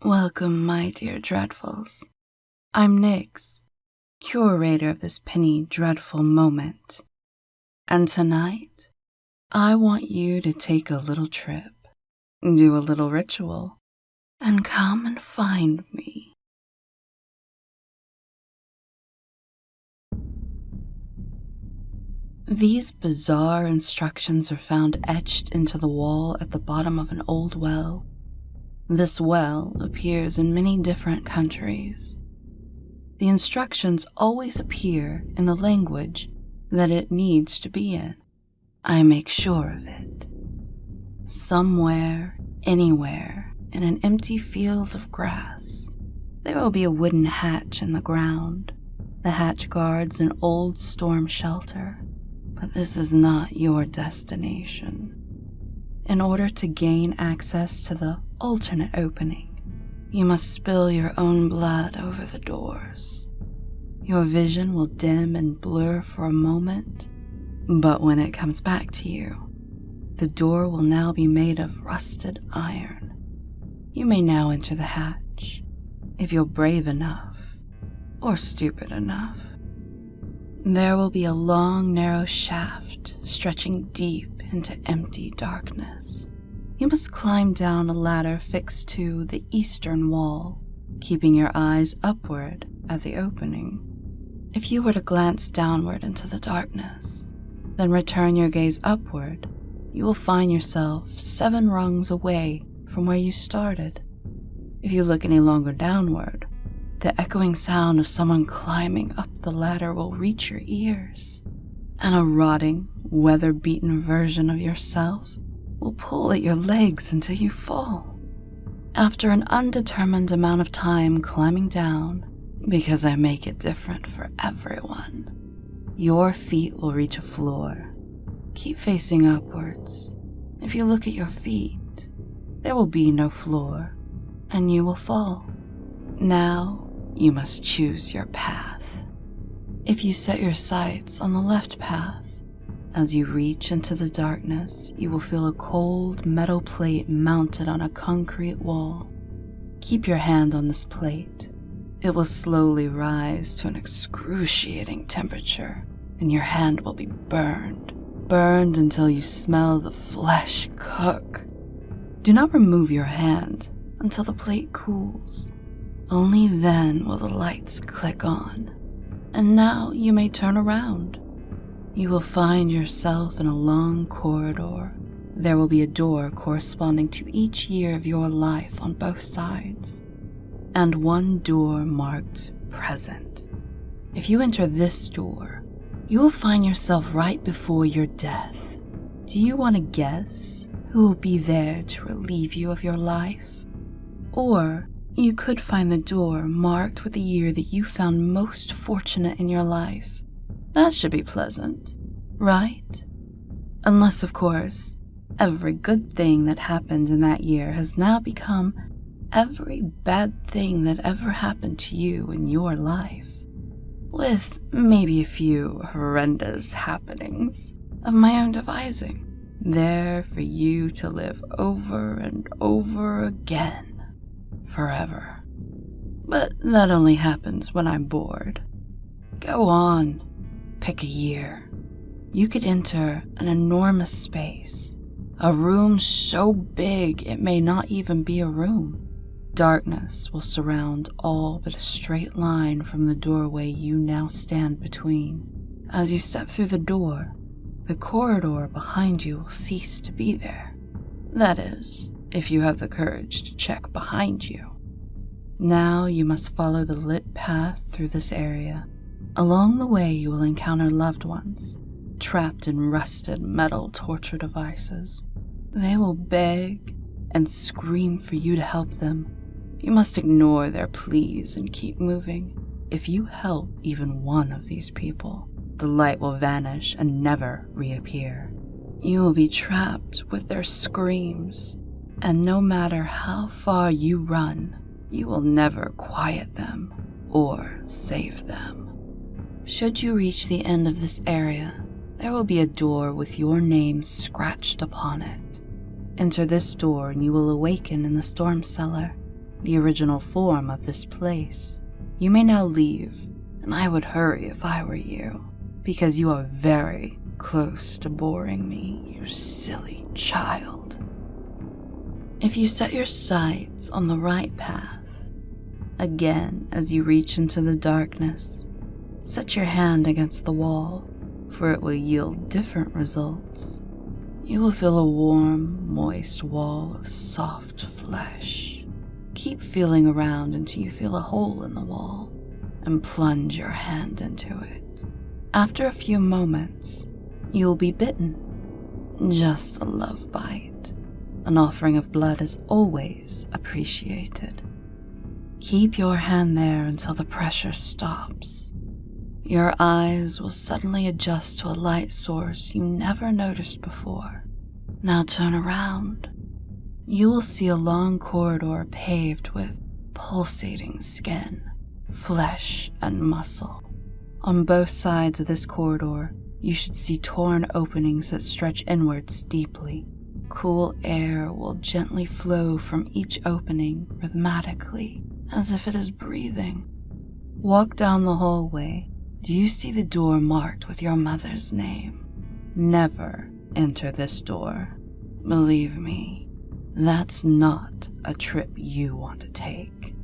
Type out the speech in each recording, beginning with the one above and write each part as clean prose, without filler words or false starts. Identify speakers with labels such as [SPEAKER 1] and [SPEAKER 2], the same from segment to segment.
[SPEAKER 1] Welcome, my dear dreadfuls. I'm Nyx, curator of this penny dreadful moment. And tonight, I want you to take a little trip, do a little ritual, and come and find me. These bizarre instructions are found etched into the wall at the bottom of an old well. This well appears in many different countries. The instructions always appear in the language that it needs to be in. I make sure of it. Somewhere, anywhere, in an empty field of grass, there will be a wooden hatch in the ground. The hatch guards an old storm shelter, but this is not your destination. In order to gain access to the alternate opening, you must spill your own blood over the doors. Your vision will dim and blur for a moment, but when it comes back to you, the door will now be made of rusted iron. You may now enter the hatch, if you're brave enough, or stupid enough. There will be a long, narrow shaft stretching deep into empty darkness. You must climb down a ladder fixed to the eastern wall, keeping your eyes upward at the opening. If you were to glance downward into the darkness, then return your gaze upward, you will find yourself 7 rungs away from where you started. If you look any longer downward, the echoing sound of someone climbing up the ladder will reach your ears, and a rotting, weather-beaten version of yourself will pull at your legs until you fall. After an undetermined amount of time climbing down, because I make it different for everyone, your feet will reach a floor. Keep facing upwards. If you look at your feet, there will be no floor, and you will fall. Now, you must choose your path. If you set your sights on the left path, as you reach into the darkness, you will feel a cold metal plate mounted on a concrete wall. Keep your hand on this plate. It will slowly rise to an excruciating temperature, and your hand will be burned until you smell the flesh cook. Do not remove your hand until the plate cools. Only then will the lights click on, and now you may turn around. You will find yourself in a long corridor. There will be a door corresponding to each year of your life on both sides, and one door marked present. If you enter this door, you will find yourself right before your death. Do you want to guess who will be there to relieve you of your life? Or you could find the door marked with the year that you found most fortunate in your life. That should be pleasant, right? Unless, of course, every good thing that happened in that year has now become every bad thing that ever happened to you in your life, with maybe a few horrendous happenings of my own devising, there for you to live over and over again. Forever. But that only happens when I'm bored. Go on, pick a year. You could enter an enormous space, a room so big it may not even be a room. Darkness will surround all but a straight line from the doorway you now stand between. As you step through the door, the corridor behind you will cease to be there. That is, if you have the courage to check behind you. Now you must follow the lit path through this area. Along the way you will encounter loved ones, trapped in rusted metal torture devices. They will beg and scream for you to help them. You must ignore their pleas and keep moving. If you help even one of these people, the light will vanish and never reappear. You will be trapped with their screams, and no matter how far you run, you will never quiet them or save them. Should you reach the end of this area, there will be a door with your name scratched upon it. Enter this door and you will awaken in the storm cellar. the original form of this place. You may now leave, and I would hurry if I were you, because you are very close to boring me, you silly child. If you set your sights on the right path, again as you reach into the darkness, set your hand against the wall, for it will yield different results. You will feel a warm, moist wall of soft flesh. Keep feeling around until you feel a hole in the wall, and plunge your hand into it. After a few moments, you will be bitten. Just a love bite. An offering of blood is always appreciated. Keep your hand there until the pressure stops. Your eyes will suddenly adjust to a light source you never noticed before. Now turn around. You will see a long corridor paved with pulsating skin, flesh, and muscle. On both sides of this corridor, you should see torn openings that stretch inwards deeply. Cool air will gently flow from each opening rhythmically, as if it is breathing. Walk down the hallway. Do you see the door marked with your mother's name? Never enter this door. Believe me, that's not a trip you want to take.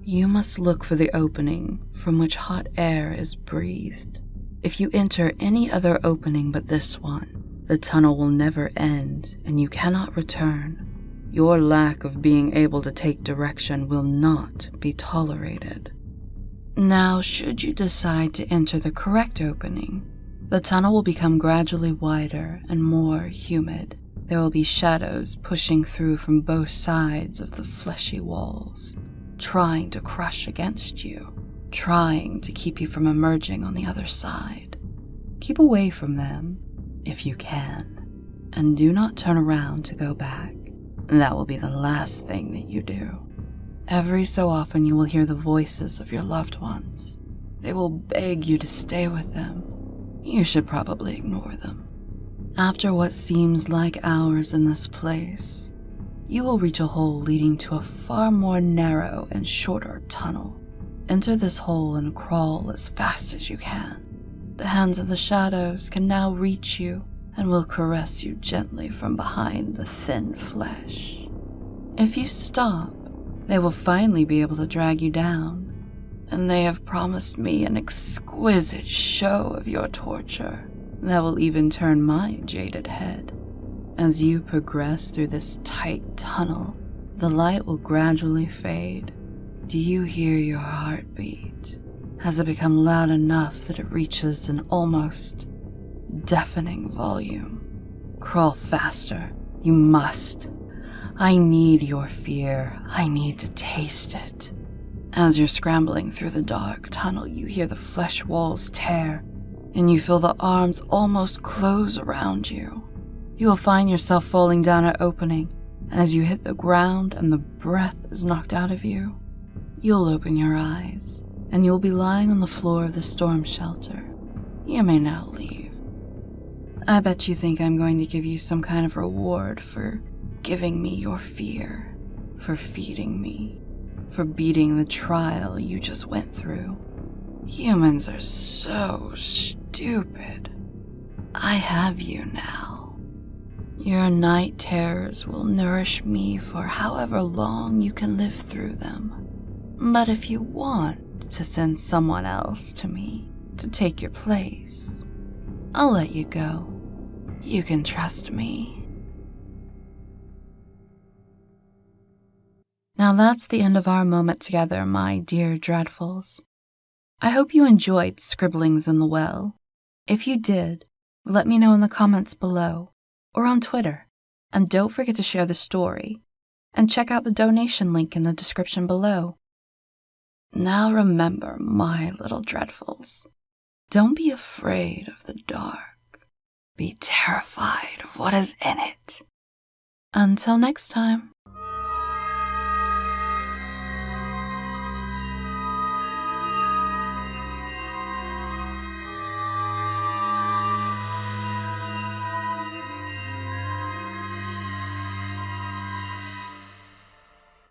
[SPEAKER 1] You must look for the opening from which hot air is breathed. If you enter any other opening but this one, the tunnel will never end and you cannot return. Your lack of being able to take direction will not be tolerated. Now, should you decide to enter the correct opening, the tunnel will become gradually wider and more humid. There will be shadows pushing through from both sides of the fleshy walls, trying to crush against you, trying to keep you from emerging on the other side. Keep away from them, if you can, and do not turn around to go back. That will be the last thing that you do. Every so often you will hear the voices of your loved ones. They will beg you to stay with them. You should probably ignore them. After what seems like hours in this place, you will reach a hole leading to a far more narrow and shorter tunnel. Enter this hole and crawl as fast as you can. The hands of the shadows can now reach you and will caress you gently from behind the thin flesh. If you stop, they will finally be able to drag you down, and they have promised me an exquisite show of your torture that will even turn my jaded head. As you progress through this tight tunnel, the light will gradually fade. Do you hear your heartbeat? Has it become loud enough that it reaches an almost deafening volume? Crawl faster. You must. I need your fear. I need to taste it. As you're scrambling through the dark tunnel, you hear the flesh walls tear, and you feel the arms almost close around you. You will find yourself falling down an opening, and as you hit the ground and the breath is knocked out of you, you'll open your eyes, and you'll be lying on the floor of the storm shelter. You may now leave. I bet you think I'm going to give you some kind of reward for giving me your fear, for feeding me, for beating the trial you just went through. Humans are so stupid. I have you now. Your night terrors will nourish me for however long you can live through them. But if you want to send someone else to me to take your place, I'll let you go. You can trust me. Now that's the end of our moment together, my dear Dreadfuls. I hope you enjoyed Scribblings in the Well. If you did, let me know in the comments below or on Twitter. And don't forget to share the story and check out the donation link in the description below. Now remember, my little Dreadfuls, don't be afraid of the dark. Be terrified of what is in it. Until next time.